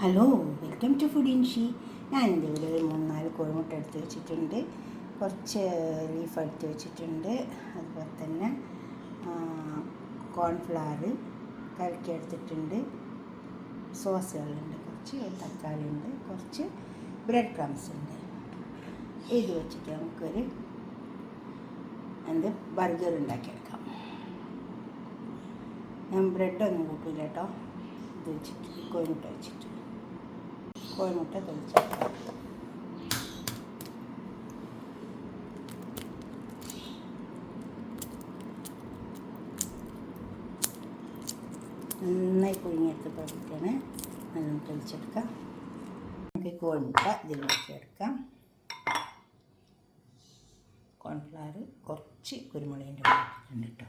Hello, welcome to food ഇൻഷി. ഞാനിൻ്റെ ഇവിടെ ഒരു 3-4 കോഴിമുട്ട എടുത്ത് വെച്ചിട്ടുണ്ട്, കുറച്ച് ലീഫ് എടുത്ത് വെച്ചിട്ടുണ്ട്, അതുപോലെ തന്നെ കോൺഫ്ലവർ കലക്കി എടുത്തിട്ടുണ്ട്, സോസുകളുണ്ട്, കുറച്ച് തക്കാളി ഉണ്ട്, കുറച്ച് ബ്രെഡ് ക്രംസ് ഉണ്ട്. ഇത് വെച്ചിട്ട് നമുക്കൊരു ബർഗർ ഉണ്ടാക്കിയെടുക്കാം. ഞാൻ ബ്രെഡൊന്നും കൂട്ടില്ല കേട്ടോ. ഇത് വെച്ചിട്ട് കോഴിമുട്ട വെച്ചിട്ട് കോഴിമുട്ട തെളിച്ചെടുക്കാം. നന്നായി പുഴുങ്ങിയെടുത്ത് പതിക്കാണ്. നല്ലോണം തെളിച്ചെടുക്കാം. നമുക്ക് കോഴിമുട്ട ഇതിൽ വെച്ചെടുക്കാം. കോൺഫ്ലവർ കുറച്ച് കുരുമുളകിൻ്റെ ഉണ്ട് കേട്ടോ.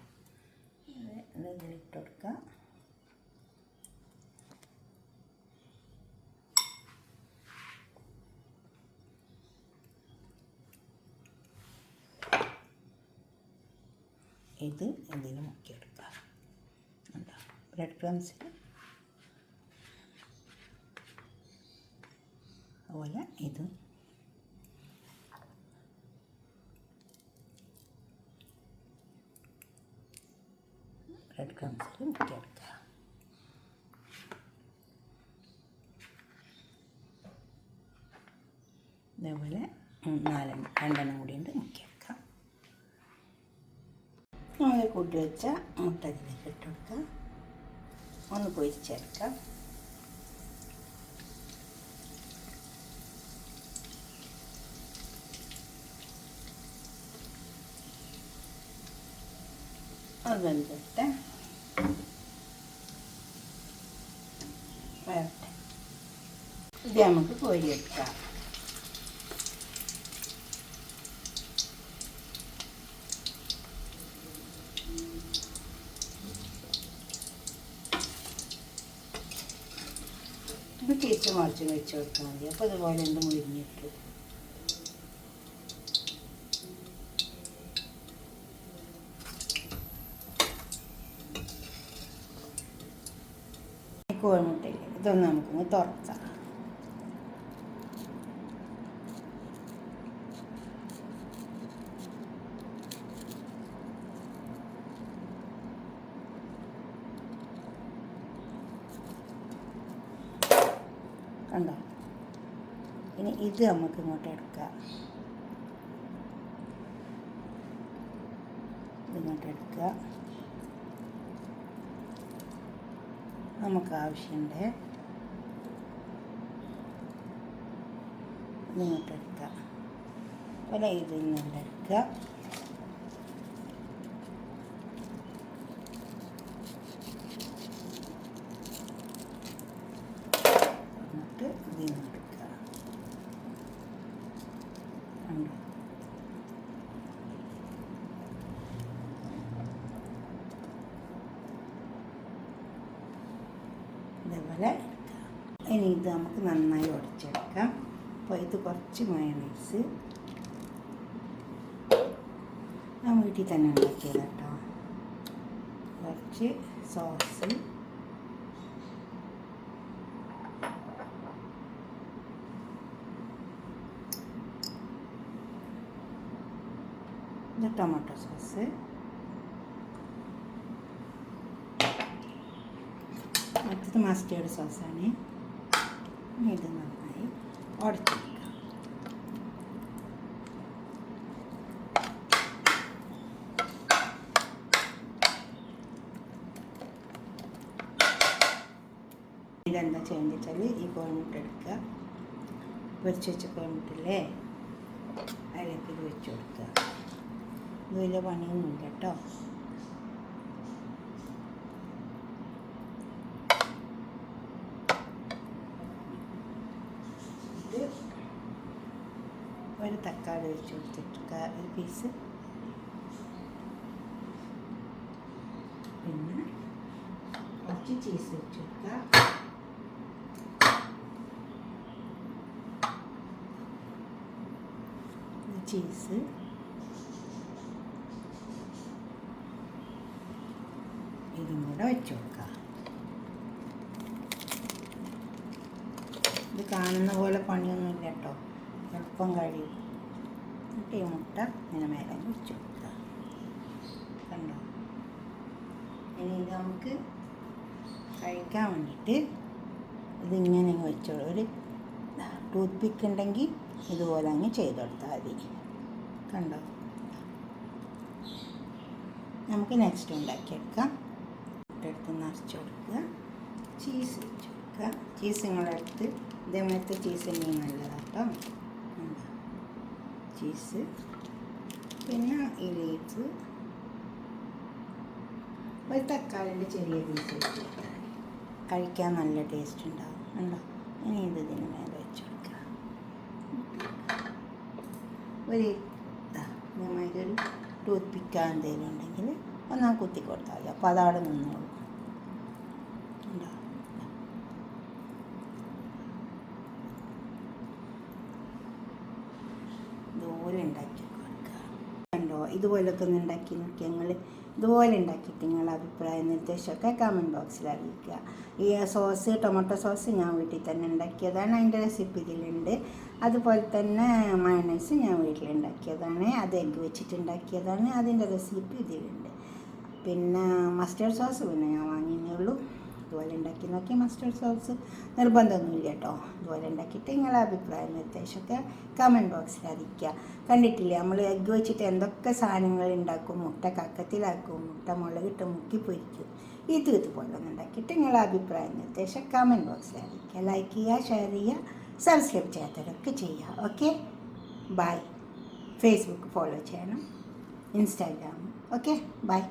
ഇതിലിട്ട് കൊടുക്കാം. ഇത് ഇതിൽ മുക്കിയെടുക്കുക. ബ്രെഡ് ക്രംസിൽ അതുപോലെ ഇത് ബ്രെഡ് ക്രംസിൽ മുക്കിയെടുക്കുക. ഇതേപോലെ 2 കൂടി ഉണ്ട്, മുക്കിയെടുക്കാം. നമ്മൾ കൂട്ടി വെച്ച മുട്ട ഇതിലേക്ക് ഇട്ട് കൊടുക്കുക. ഒന്ന് പൊരിച്ചെടുക്കാം. അത് വെന്തിട്ട് വരട്ടെ. ഇത് നമുക്ക് കോരിയെടുക്കാം. ഇത് തിരിച്ച് മറിച്ച് വെച്ച് കൊടുത്താൽ മതി. അപ്പോൾ അതുപോലെ എന്ത് മുരിഞ്ഞിട്ടു. കോഴിമുട്ടയില്ല, ഇതൊന്ന് നമുക്കൊന്ന് തുറക്കാം. കണ്ടോ? ഇനി ഇത് നമുക്ക് ഇങ്ങോട്ട് എടുക്കാം. ഇതിങ്ങോട്ട് എടുക്കുക. നമുക്ക് ആവശ്യമുണ്ട് ഇതിങ്ങോട്ട് എടുക്കുക. അതുപോലെ ഇതിൽ നിന്ന് എടുക്കുക. ഇതേപോലെ ഇനി ഇത് നമുക്ക് നന്നായി ഉടച്ചെടുക്കാം. അപ്പോൾ ഇത് കുറച്ച് മയോണൈസ് ഞാൻ വീട്ടിൽ തന്നെ ഉണ്ടാക്കിയത് കേട്ടോ. കുറച്ച് സോസ്, ഇത് ടൊമാറ്റോ സോസ്, അടുത്തത് മസ്റ്റേർഡ് സോസാണ്. ഇത് നന്നായി ഉടച്ചെടുക്കാം. ഇതെന്താ ചെയ്യേണ്ടത്, ഈ കോഴിമുട്ട എടുക്കുക. പൊരിച്ച് വെച്ച കോഴിമുട്ടല്ലേ, അതിലേക്ക് ഇത് വെച്ച് കൊടുക്കുക. ഇത് വലിയ പണിയൊന്നുമില്ല കേട്ടോ. ഒരു തക്കാളി വെച്ച് കൊടുത്തിട്ട് ഒരു പീസ്, പിന്നെ കുറച്ച് ചീസ് വെച്ച് കൊടുക്കുക. ചീസ് ഇതും കൂടെ വെച്ച് കൊടുക്കുക. ഇത് കാണുന്ന പോലെ പണിയൊന്നുമില്ല കേട്ടോ, എളുപ്പം കഴിയും. എന്നിട്ട് ഈ മുട്ട ഇങ്ങനെ മേലെ വെച്ച് കൊടുക്കുക. കണ്ടോ? ഇനി ഇത് നമുക്ക് കഴിക്കാൻ വേണ്ടിയിട്ട് ഇതിങ്ങനെ വെച്ചോളൂ. ഒരു ടൂത്ത് പിക്ക് ഉണ്ടെങ്കിൽ ഇതുപോലെ അങ്ങ് ചെയ്ത് കൊടുത്താൽ മതി. കണ്ടോ? നമുക്ക് നെക്സ്റ്റ് ഉണ്ടാക്കിയെടുക്കാം. എടുത്ത് നിറച്ച് കൊടുക്കുക, ചീസ് വെച്ച് കൊടുക്കുക. ചീസ് നിങ്ങളെടുത്ത് ഇതേമാതിരത്തെ ചീസ് തന്നെയാണ് നല്ലതാട്ടോ. ചീസ്, പിന്നെ ഈ ലീവ്സ്, ഒരു തക്കാളിൻ്റെ ചെറിയ പീസ് വെച്ച് കൊടുക്കുക. കഴിക്കാൻ നല്ല ടേസ്റ്റ് ഉണ്ടാവും. ഉണ്ടോ? ഇനി ഇതിന് മേലെ വെച്ച് കൊടുക്കുക. ഒരു ഇതേമാതിരി ഒരു ടൂത്ത് പിക്ക് എന്തെങ്കിലും ഉണ്ടെങ്കിൽ ഒന്നാ കുത്തി കൊടുത്താൽ മതി. അപ്പോൾ അതവിടെ നിന്നോളൂ. ഉണ്ടോ? ഇതുപോലെ ഉണ്ടാക്കി കൊടുക്കുക. കണ്ടോ? ഇതുപോലൊക്കെ ഒന്ന് ഉണ്ടാക്കി നോക്കി. ഞങ്ങൾ ഇതുപോലെ ഉണ്ടാക്കിയിട്ട് നിങ്ങളുടെ അഭിപ്രായം നിർദ്ദേശമൊക്കെ കമൻറ്റ് ബോക്സിൽ അറിയിക്കുക. ഈ സോസ്, ടൊമാറ്റോ സോസ് ഞാൻ വീട്ടിൽ തന്നെ ഉണ്ടാക്കിയതാണ്, അതിൻ്റെ റെസിപ്പി ഇതിലുണ്ട്. അതുപോലെ തന്നെ മയണൈസ് ഞാൻ വീട്ടിലുണ്ടാക്കിയതാണ്, അത് എഗ്ഗ് വെച്ചിട്ടുണ്ടാക്കിയതാണ്, അതിൻ്റെ റെസിപ്പി ഇതിലുണ്ട്. പിന്നെ മസ്റ്റർഡ് സോസ് പിന്നെ ഞാൻ വാങ്ങിയേ ഉള്ളൂ. ഇതുപോലെ ഉണ്ടാക്കി നോക്കി. മസ്റ്റർഡ് സോസ് നിർബന്ധമൊന്നുമില്ല കേട്ടോ. ഇതുപോലെ ഉണ്ടാക്കിയിട്ട് നിങ്ങളുടെ അഭിപ്രായം നിർദ്ദേശമൊക്കെ കമൻറ്റ് ബോക്സിൽ അറിയിക്കുക. കണ്ടിട്ടില്ലേ, നമ്മൾ എഗ്ഗ് വെച്ചിട്ട് എന്തൊക്കെ സാധനങ്ങൾ ഉണ്ടാക്കും. മുട്ട കക്കത്തിലാക്കും, മുട്ട മുളകിട്ട് മുക്കി പൊരിക്കും. ഇതുപോലെ ഒന്ന് ഉണ്ടാക്കിയിട്ട് നിങ്ങളുടെ അഭിപ്രായം നിർദ്ദേശം കമൻറ്റ് ബോക്സിൽ അറിയിക്കുക. ലൈക്ക് ചെയ്യുക, ഷെയർ ചെയ്യുക, സബ്സ്ക്രൈബ് ചെയ്യാത്തവരൊക്കെ ചെയ്യുക. Okay, bye. ഫേസ്ബുക്ക് ഫോളോ ചെയ്യണം, ഇൻസ്റ്റാഗ്രാം. Okay, by.